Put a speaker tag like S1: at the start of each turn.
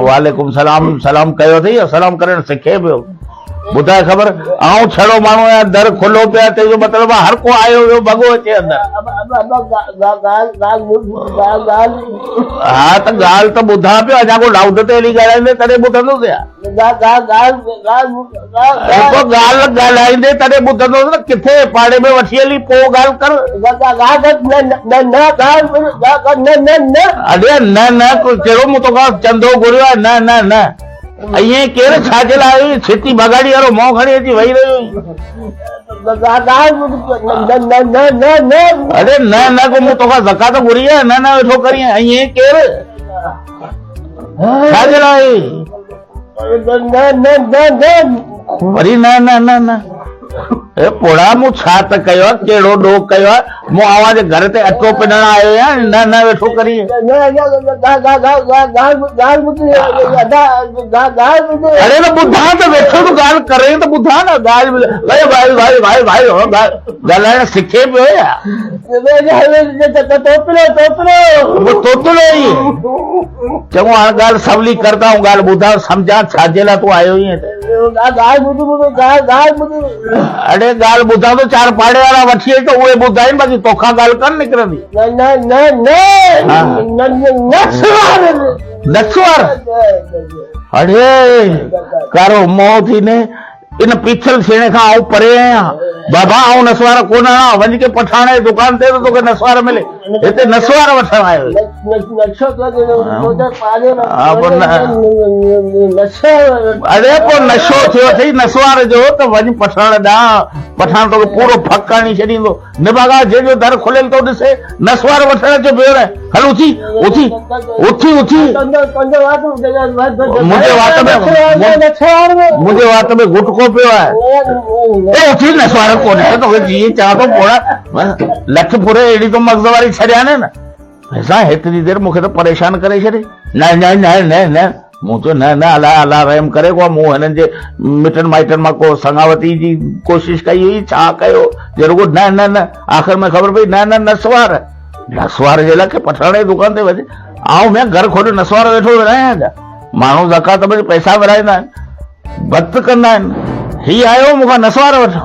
S1: वालेकुम सलाम सलाम कयो थी सलाम करण सिखे पियो ॿुधाए ख़बर आऊं छड़ो माण्हू आहियां दर खुलो पिया तेजो मतलब हर को आयो वियो भॻो अचे अंदर हा त ॻाल्हि त ॿुधां पियो अञा को लाउड ते हली ॻाल्हाईंदे तॾहिं ॿुधंदुसि या ॻाल्हि ॻाल्हाईंदे तॾहिं ॿुधंदुसि न किथे पाड़े में वठी हली पोइ ॻाल्हि कर अड़े न न कहिड़ो मूं तोखां चंदो घुरियो आहे न न न इएं केरु छाजे लाइ छिती भगाड़ी वारो मोह खणी अची वेही रहियो अरे न न को मूं तोखां ज़कात घुरी आहे न न वेठो करी इएं केरु छाजे लाइ वरी न न न न ए पोड़ा मूं छा त कयो आहे कहिड़ो ॾोह कयो आहे मूं आवाज़ घर ते अटो पिनण आयो आहियां न न वेठो करी अरे न ॿुधां त वेठो तूं ॻाल्हि करे त ॿुधां न ॻाल्हि भाई भाई भाई भाई ॻाल्हाइण सिखे पियो या तोतलो ई चङो हाणे ॻाल्हि सवली करदा हूं ॻाल्हि ॿुधां सम्झां छाजे लाइ तूं आयो ई अड़े ॻाल्हि ॿुधां तो चार पाड़े वारा वठी अच त उहे ॿुधाइनि बाक़ी तोखां ॻाल्हि कोन निकिरंदी नस्वार अड़े कारो मोह थी ने इन पीछल छेणे खां आऊं परे आहियां बाबा आऊं नसवार कोन आहियां वञ के पठाण जी दुकान ते तोखे नसवार मिले हिते नसवार वठण आयो अरे पोइ नशो थियो अथई नसवार जो त वञ पठाण ॾांहुं पठाण तोखे पूरो फक हणी छॾींदो निभागा जंहिंजो दर खुलियल थो ॾिसे नसवार वठण अचो पियो रहे हल उथी उथी उथी उथी मुंहिंजे वात में गुटको पियो आहे उथी नसवार कोन्हे तोखे जीअं चवां थो पोड़ा लख पुरे अहिड़ी तो मग़ज़ वारी छॾिया न असां हेतिरी देरि मूंखे त परेशान करे छॾे न न न न न मूं चयो न न अलाह अलाह रहम करे को मूं हिननि जे मिटनि माइटनि मां को संगावती जी कोशिशि कई हुई छा कयो जे रुगो न न न आख़िर में ख़बर पई न न नसवार नसवार जे लाइ पठाण जी दुकान ते वञे आऊं मैं घर खोले नसवार वेठो विरायां छा माण्हू ज़कात में पैसा विराईंदा आहिनि भक्त कंदा आहिनि हीउ आयो मूंखां नसवार वठो